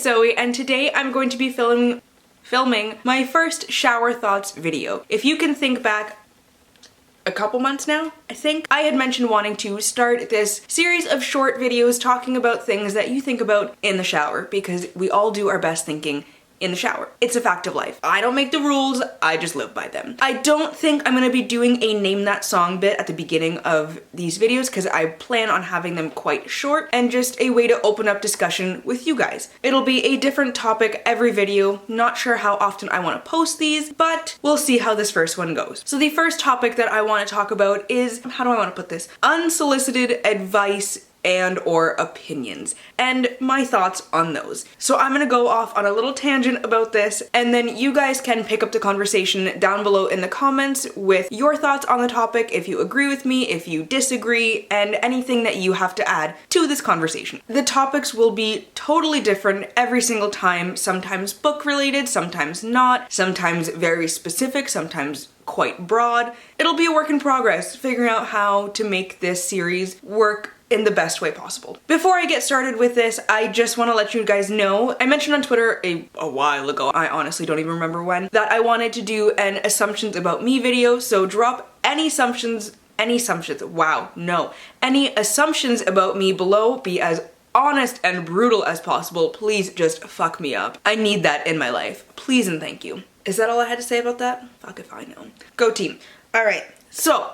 it's Zoe, and today I'm going to be filming my first shower thoughts video. If you can think back a couple months now, I think, I had mentioned wanting to start this series of short videos talking about things that you think about in the shower, because we all do our best thinking in the shower. It's a fact of life. I don't make the rules, I just live by them. I don't think I'm gonna be doing a name that song bit at the beginning of these videos because I plan on having them quite short and just a way to open up discussion with you guys. It'll be a different topic every video. Not sure how often I want to post these, but we'll see how this first one goes. So the first topic that I want to talk about is, how do I want to put this? Unsolicited advice and or opinions, and my thoughts on those. So I'm gonna go off on a little tangent about this, and then you guys can pick up the conversation down below in the comments with your thoughts on the topic, if you agree with me, if you disagree, and anything that you have to add to this conversation. The topics will be totally different every single time, sometimes book related, sometimes not, sometimes very specific, sometimes quite broad. It'll be a work in progress, figuring out how to make this series work in the best way possible. Before I get started with this, I just want to let you guys know, I mentioned on Twitter a while ago, I honestly don't even remember when, that I wanted to do an assumptions about me video, so drop any assumptions about me below, be as honest and brutal as possible, please just fuck me up. I need that in my life. Please and thank you. Is that all I had to say about that? Fuck if I know. Go team. Alright, so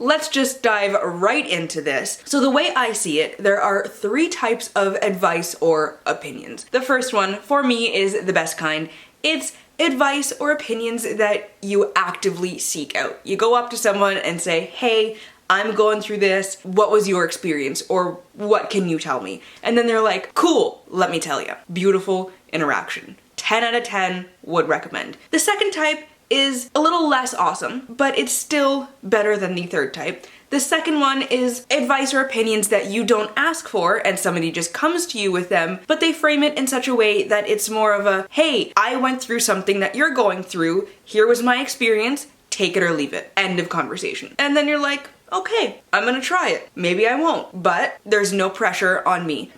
let's just dive right into this. So the way I see it, there are three types of advice or opinions. The first one, for me, is the best kind. It's advice or opinions that you actively seek out. You go up to someone and say, hey, I'm going through this, what was your experience, or what can you tell me? And then they're like, cool, let me tell you. Beautiful interaction. 10 out of 10, would recommend. The second type is a little less awesome, but it's still better than the third type. The second one is advice or opinions that you don't ask for and somebody just comes to you with them, but they frame it in such a way that it's more of a, hey, I went through something that you're going through, here was my experience, take it or leave it. End of conversation. And then you're like, okay, I'm gonna try it. Maybe I won't, but there's no pressure on me.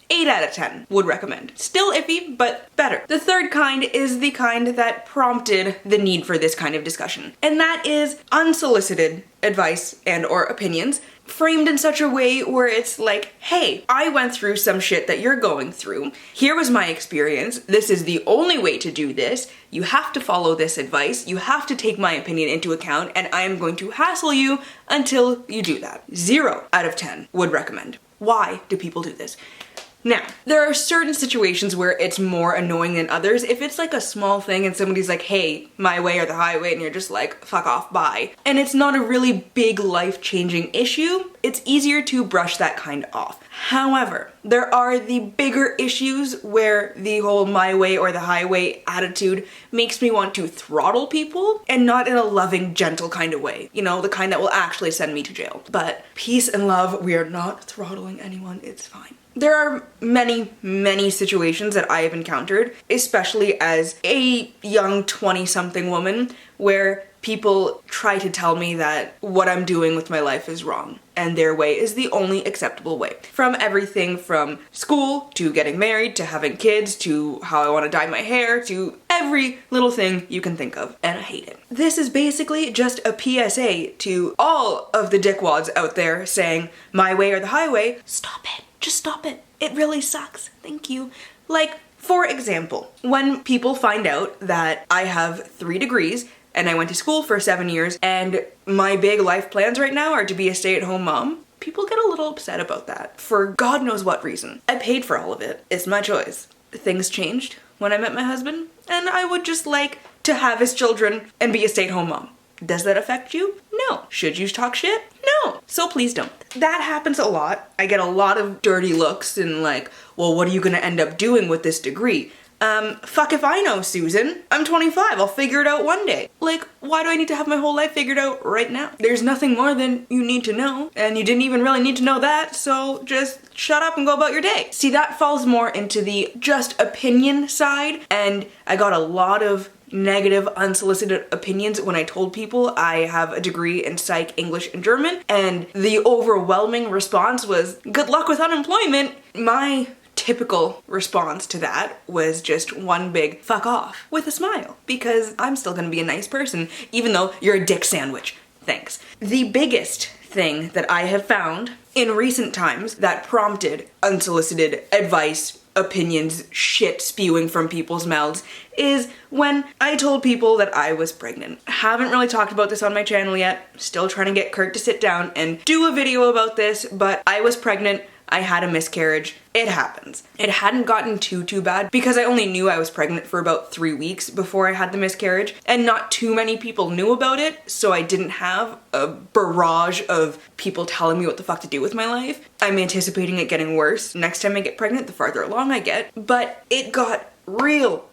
8 out of 10 would recommend. Still iffy, but better. The third kind is the kind that prompted the need for this kind of discussion, and that is unsolicited advice and or opinions, framed in such a way where it's like, hey, I went through some shit that you're going through. Here was my experience. This is the only way to do this. You have to follow this advice. You have to take my opinion into account, and I am going to hassle you until you do that. 0 out of 10 would recommend. Why do people do this? Now, there are certain situations where it's more annoying than others. If it's like a small thing and somebody's like, hey, my way or the highway, and you're just like, fuck off, bye. And it's not a really big life-changing issue, it's easier to brush that kind off. However, there are the bigger issues where the whole my way or the highway attitude makes me want to throttle people, and not in a loving, gentle kind of way. You know, the kind that will actually send me to jail. But peace and love, we are not throttling anyone, it's fine. There are many situations that I have encountered, especially as a young 20-something woman, where people try to tell me that what I'm doing with my life is wrong, and their way is the only acceptable way. From everything from school, to getting married, to having kids, to how I want to dye my hair, to every little thing you can think of, and I hate it. This is basically just a PSA to all of the dickwads out there saying, my way or the highway, stop it. Just stop it. It really sucks. Thank you. Like, for example, when people find out that I have 3 degrees and I went to school for 7 years and my big life plans right now are to be a stay-at-home mom, people get a little upset about that for God knows what reason. I paid for all of it. It's my choice. Things changed when I met my husband, and I would just like to have his children and be a stay-at-home mom. Does that affect you? No. Should you talk shit? No. So please don't. That happens a lot. I get a lot of dirty looks and like, well, what are you gonna end up doing with this degree? Fuck if I know, Susan. I'm 25, I'll figure it out one day. Like, why do I need to have my whole life figured out right now? There's nothing more than you need to know, and you didn't even really need to know that, so just shut up and go about your day. See, that falls more into the just opinion side, and I got a lot of negative, unsolicited opinions when I told people I have a degree in psych, English, and German, and the overwhelming response was, good luck with unemployment. My typical response to that was just one big fuck off with a smile, because I'm still gonna be a nice person, even though you're a dick sandwich. Thanks. The biggest thing that I have found in recent times that prompted unsolicited advice, opinions, shit spewing from people's mouths is when I told people that I was pregnant. Haven't really talked about this on my channel yet. Still trying to get Kurt to sit down and do a video about this, but I was pregnant. I had a miscarriage. It happens. It hadn't gotten too bad because I only knew I was pregnant for about 3 weeks before I had the miscarriage, and not too many people knew about it, so I didn't have a barrage of people telling me what the fuck to do with my life. I'm anticipating it getting worse. Next time I get pregnant, the farther along I get. But it got real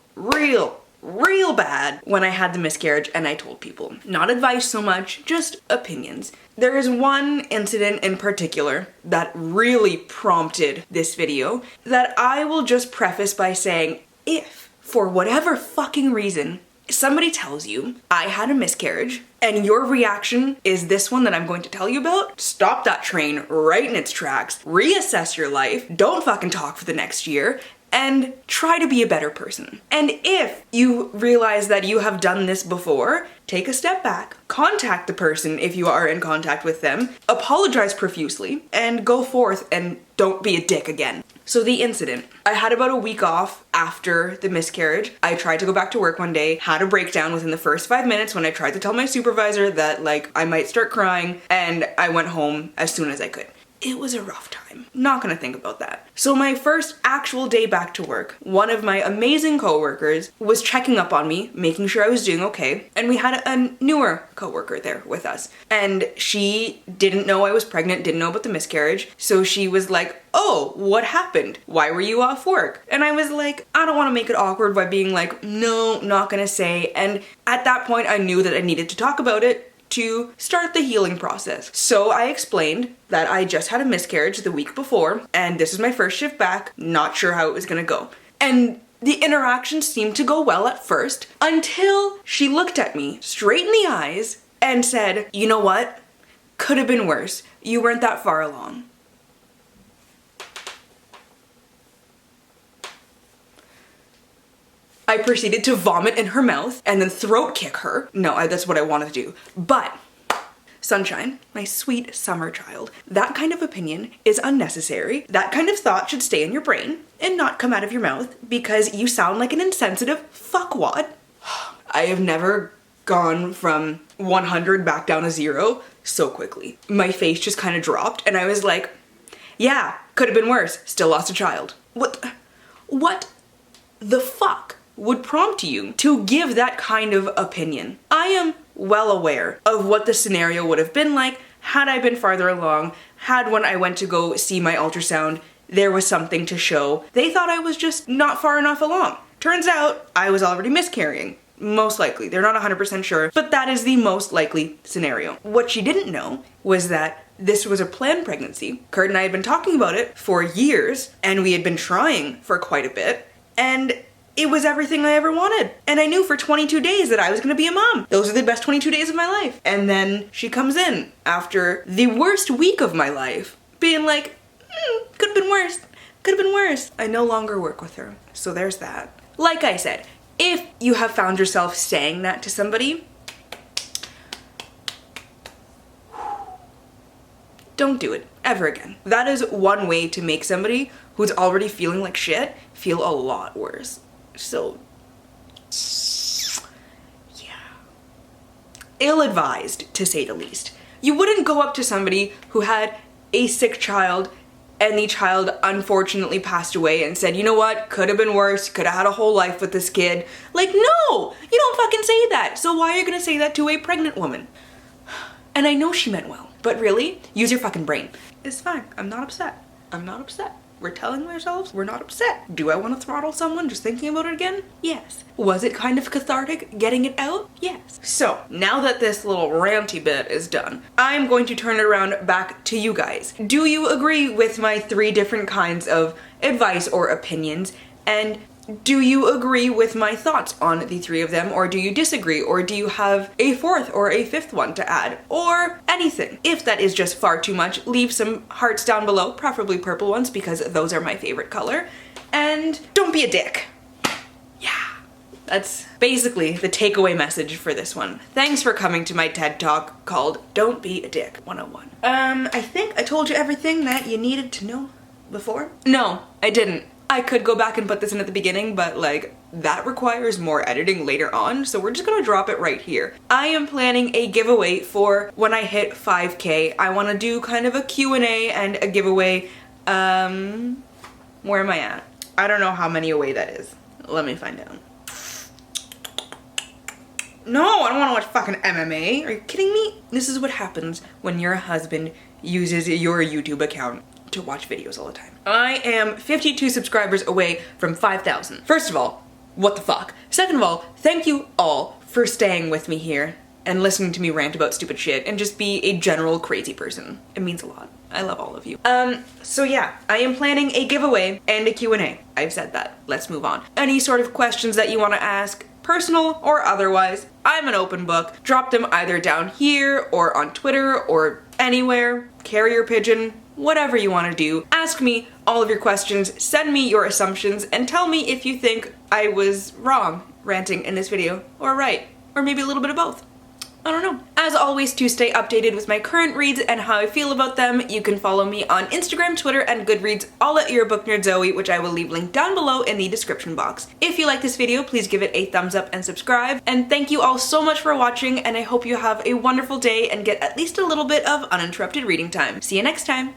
bad when I had the miscarriage and I told people. Not advice so much, just opinions. There is one incident in particular that really prompted this video that I will just preface by saying, if for whatever fucking reason somebody tells you I had a miscarriage and your reaction is this one that I'm going to tell you about, stop that train right in its tracks, reassess your life, don't fucking talk for the next year, and try to be a better person. And if you realize that you have done this before, take a step back, contact the person if you are in contact with them, apologize profusely, and go forth and don't be a dick again. So the incident, I had about a week off after the miscarriage. I tried to go back to work one day, had a breakdown within the first 5 minutes when I tried to tell my supervisor that like I might start crying, and I went home as soon as I could. It was a rough time. Not gonna think about that. So my first actual day back to work, one of my amazing coworkers was checking up on me, making sure I was doing okay, and we had a newer coworker there with us. And she didn't know I was pregnant, didn't know about the miscarriage, so she was like, oh, what happened? Why were you off work? And I was like, I don't wanna make it awkward by being like, no, not gonna say. And at that point I knew that I needed to talk about it to start the healing process. So I explained that I just had a miscarriage the week before, and this was my first shift back, not sure how it was gonna go. And the interaction seemed to go well at first, until she looked at me straight in the eyes and said, you know what? Could have been worse. You weren't that far along. I proceeded to vomit in her mouth and then throat kick her. No, that's what I wanted to do. But, Sunshine, my sweet summer child, that kind of opinion is unnecessary. That kind of thought should stay in your brain and not come out of your mouth because you sound like an insensitive fuckwad. I have never gone from 100 back down to 0 so quickly. My face just kind of dropped and I was like, yeah, could have been worse. Still lost a child. What the fuck would prompt you to give that kind of opinion? I am well aware of what the scenario would have been like had I been farther along, had when I went to go see my ultrasound, there was something to show. They thought I was just not far enough along. Turns out I was already miscarrying. Most likely. They're not 100% sure, but that is the most likely scenario. What she didn't know was that this was a planned pregnancy. Kurt and I had been talking about it for years, and we had been trying for quite a bit, and it was everything I ever wanted. And I knew for 22 days that I was gonna be a mom. Those are the best 22 days of my life. And then she comes in after the worst week of my life, being like, could have been worse. Could have been worse. I no longer work with her. So there's that. Like I said, if you have found yourself saying that to somebody, don't do it ever again. That is one way to make somebody who's already feeling like shit feel a lot worse. So, yeah. Ill-advised, to say the least. You wouldn't go up to somebody who had a sick child and the child unfortunately passed away and said, you know what, could have been worse, could have had a whole life with this kid. Like, no, you don't fucking say that. So why are you gonna say that to a pregnant woman? And I know she meant well, but really, use your fucking brain. It's fine, I'm not upset. I'm not upset. We're telling ourselves we're not upset. Do I want to throttle someone just thinking about it again? Yes. Was it kind of cathartic getting it out? Yes. So now that this little ranty bit is done, I'm going to turn it around back to you guys. Do you agree with my 3 different kinds of advice or opinions? And Do you agree with my thoughts on the three of them, or do you disagree, or do you have a fourth or a fifth one to add, or anything? If that is just far too much, leave some hearts down below, preferably purple ones because those are my favorite color, and don't be a dick. Yeah. That's basically the takeaway message for this one. Thanks for coming to my TED Talk called Don't Be a Dick 101. I think I told you everything that you needed to know before? No, I didn't. I could go back and put this in at the beginning, but like, that requires more editing later on, so we're just gonna drop it right here. I am planning a giveaway for when I hit 5K. I wanna do kind of a Q&A and a giveaway. Where am I at? I don't know how many away that is. Let me find out. No, I don't wanna watch fucking MMA. Are you kidding me? This is what happens when your husband uses your YouTube account to watch videos all the time. I am 52 subscribers away from 5,000. First of all, what the fuck? Second of all, thank you all for staying with me here and listening to me rant about stupid shit and just be a general crazy person. It means a lot. I love all of you. So yeah, I am planning a giveaway and a Q&A. I've said that. Let's move on. Any sort of questions that you want to ask, personal or otherwise, I'm an open book. Drop them either down here or on Twitter or anywhere. Carrier pigeon. Whatever you want to do. Ask me all of your questions, send me your assumptions, and tell me if you think I was wrong ranting in this video, or right, or maybe a little bit of both. I don't know. As always, to stay updated with my current reads and how I feel about them, you can follow me on Instagram, Twitter, and Goodreads, all at your book nerd Zoe, which I will leave linked down below in the description box. If you like this video, please give it a thumbs up and subscribe. And thank you all so much for watching, and I hope you have a wonderful day and get at least a little bit of uninterrupted reading time. See you next time.